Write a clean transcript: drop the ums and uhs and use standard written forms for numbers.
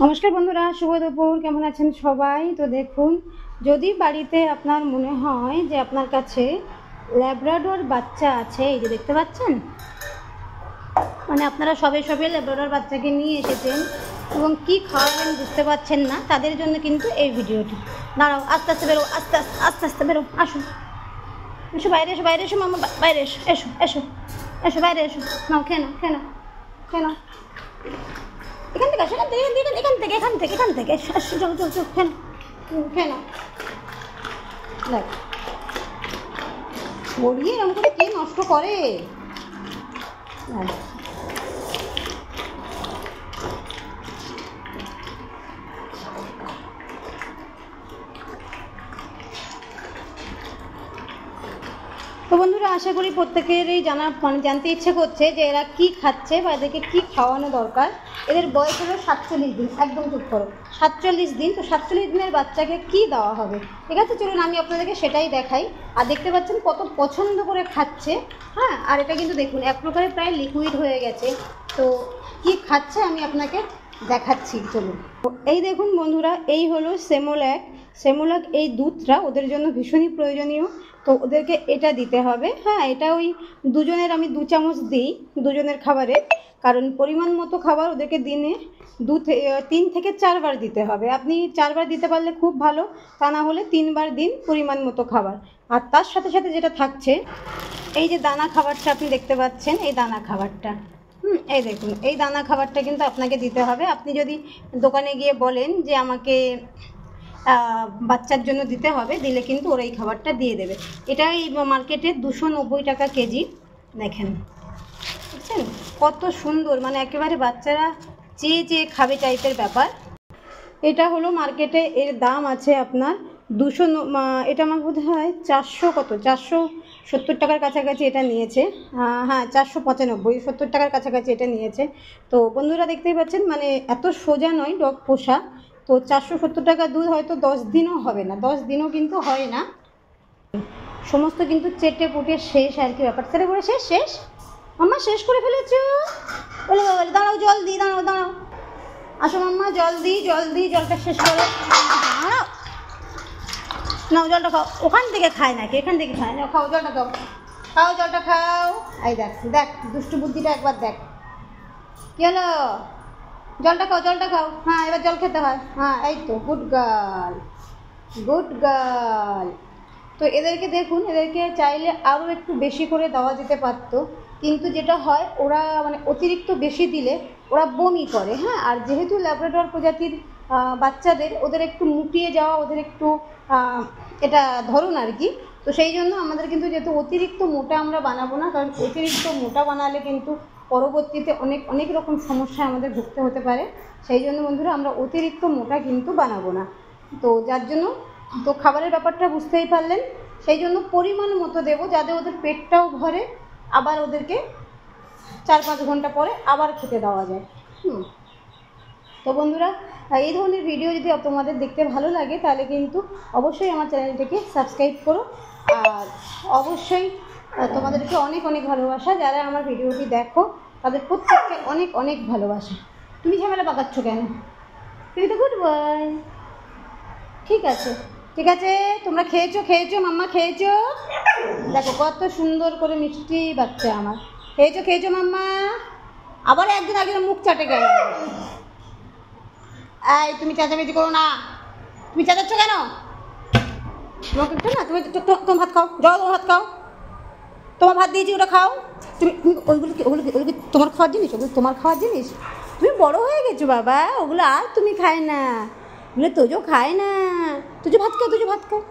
নমস্কার বন্ধুরা, শুভ দুপুর। কেমন আছেন সবাই? তো দেখুন, যদি বাড়িতে আপনার মনে হয় যে আপনার কাছে ল্যাব্রাডোর বাচ্চা আছে, এই যে দেখতে পাচ্ছেন, মানে আপনারা সবে ল্যাব্রাডোর বাচ্চাকে নিয়ে এসেছেন এবং কি খাওয়াবেন বুঝতে পারছেন না, তাদের জন্য কিন্তু এই ভিডিওটি। দাঁড়াও, আস্তে আস্তে বেরো, আস্তে আস্তে আস্তে আস্তে বেরো, আসো এসো, বাইরে এসো, বাইরে এসো মামা, বাইরে এসো, এসো এসো এসো, বাইরে এসো, নাও খেয়ে নাও, খেয়ে নাও, খেয়ে নাও, এখান থেকে আসো, এখান থেকে চল চল চল, খেয়ে নাও। দেখ গড়িয়ে এরকম করে কে নষ্ট করে। তো বন্ধুরা, আশা করি প্রত্যেকেরই জানতে ইচ্ছে করছে যে এরা কি খাচ্ছে বা এদেরকে কী খাওয়ানো দরকার। এদের বয়স হলো 47 দিন। একদম চুপ করো, 47 দিন। তো 47 দিনের বাচ্চাকে কি দেওয়া হবে, ঠিক আছে? চলুন আমি আপনাদেরকে সেটাই দেখাই। আর দেখতে পাচ্ছেন কত পছন্দ করে খাচ্ছে। হ্যাঁ, আর এটা কিন্তু দেখুন এক প্রকারে প্রায় লিকুইড হয়ে গেছে। তো কি খাচ্ছে আমি আপনাকে দেখাচ্ছি, চলুন। এই দেখুন বন্ধুরা, এই হলো সেমোলাক। এই দুধটা ওদের জন্য ভীষণই প্রয়োজনীয়। তো ওদেরকে এটা দিতে হবে। হ্যাঁ, এটা ওই দুজনের আমি 2 চামচ দিই, দুজনের খাবারে। কারণ পরিমাণ মতো খাবার ওদেরকে দিনে 3 থেকে 4 বার দিতে হবে। আপনি 4 বার দিতে পারলে খুব ভালো, তা না হলে 3 বার দিন পরিমাণ মতো খাবার। আর তার সাথে সাথে যেটা থাকছে, এই যে দানা খাবারটা আপনি দেখতে পাচ্ছেন, এই দানা খাবারটা, এই দেখুন, এই দানা খাবারটা কিন্তু আপনাকে দিতে হবে। আপনি যদি দোকানে গিয়ে বলেন যে আমাকে বাচ্চার জন্য দিতে হবে, দিলে কিন্তু ওরা এই খাবারটা দিয়ে দেবে। এটা এই মার্কেটে 290 টাকা কেজি। দেখেন, বুঝছেন কত সুন্দর, মানে একেবারে বাচ্চারা চেয়ে খাবে টাইপের ব্যাপার। এটা হলো মার্কেটে, এর দাম আছে আপনার 200, এটা আমার বোধ হয় 470 টাকার কাছাকাছি এটা নিয়েছে। হ্যাঁ, 495, 70 টাকার কাছাকাছি এটা নিয়েছে। তো বন্ধুরা দেখতেই পাচ্ছেন, মানে এত সোজা নয় ডগ পোষা। তো 470 টাকা দুধ হয়তো 10 দিনও হবে না, 10 দিনও কিন্তু হয় না। সমস্ত কিন্তু চেটে পুটে শেষ আর কি, ব্যাপার ছেড়ে করে শেষ। মাম্মা শেষ করে ফেলেছ? বলে বাবা, দাঁড়াও, জল দিই, দাঁড়াও, আসো মাম্মা, জল দিই, জলটা শেষ করে দাঁড়াও। নাও জলটা খাও। ওখান থেকে খায় নাকি? এখান থেকে খায় না, খাও জলটা, জলটা খাও। এই দেখ দুষ্টু বুদ্ধিটা একবার দেখ। কি হলো? জলটা খাও। হ্যাঁ, এবার জল খেতে হয়। হ্যাঁ, এই তো, গুড গার্ল। তো এদেরকে দেখুন, এদেরকে চাইলে আরও একটু বেশি করে দেওয়া যেতে পারতো, কিন্তু যেটা হয়, ওরা মানে অতিরিক্ত বেশি দিলে ওরা বমি করে। হ্যাঁ, আর যেহেতু ল্যাব্রাডর প্রজাতির বাচ্চাদের ওদের একটু মুটিয়ে যাওয়া, ওদের একটু এটা ধরুন আর কি। তো সেই জন্য আমাদের কিন্তু যেহেতু অতিরিক্ত মোটা আমরা বানাবো না, কারণ অতিরিক্ত মোটা বানালে কিন্তু পরবর্তীতে অনেক রকম সমস্যায় আমাদের ভুগতে হতে পারে। সেই জন্য বন্ধুরা, আমরা অতিরিক্ত মোটা কিন্তু বানাবো না। তো যার জন্য তো খাবারের ব্যাপারটা বুঝতেই পারলেন। সেই জন্য পরিমাণ মতো দেবো, যাতে ওদের পেটটাও ভরে, আবার ওদেরকে 4-5 ঘন্টা পরে আবার খেতে দেওয়া যায়। তো বন্ধুরা, এই ধরনের ভিডিও যদি তোমাদের দেখতে ভালো লাগে, তাহলে কিন্তু অবশ্যই আমার চ্যানেলটিকে সাবস্ক্রাইব করো। আর অবশ্যই তোমাদেরকে অনেক ভালোবাসা। যারা আমার ভিডিওটি দেখো তাদের প্রত্যেককে অনেক ভালোবাসা। তুমি ঝামেলা পাকাচ্ছ কেন? তুমি তো গুড বয়। ঠিক আছে, তোমরা খেয়েছো, মাম্মা খেয়েছো? দেখো কত সুন্দর করে মিষ্টি বাচ্চা আমার। খেয়েছো মাম্মা? আবার একদিন মুখ চাটে গেল। এই, তুমি চেঁচামেচি করো না। তুমি চেঁচাচ্ছ কেন? তোমাকে না, তুমি তোমার ভাত খাও, যাও, তোমার ভাত খাও। তোমার ভাত দিয়েছি, ওটা খাও। তুমি ওইগুলো কি তোমার খাওয়ার জিনিস? ওগুলো তোমার খাওয়ার জিনিস? তুমি বড় হয়ে গেছো বাবা, ওগুলো আর তুমি খায় না, ওগুলো তোজো খায় না। তুজো ভাত খাও।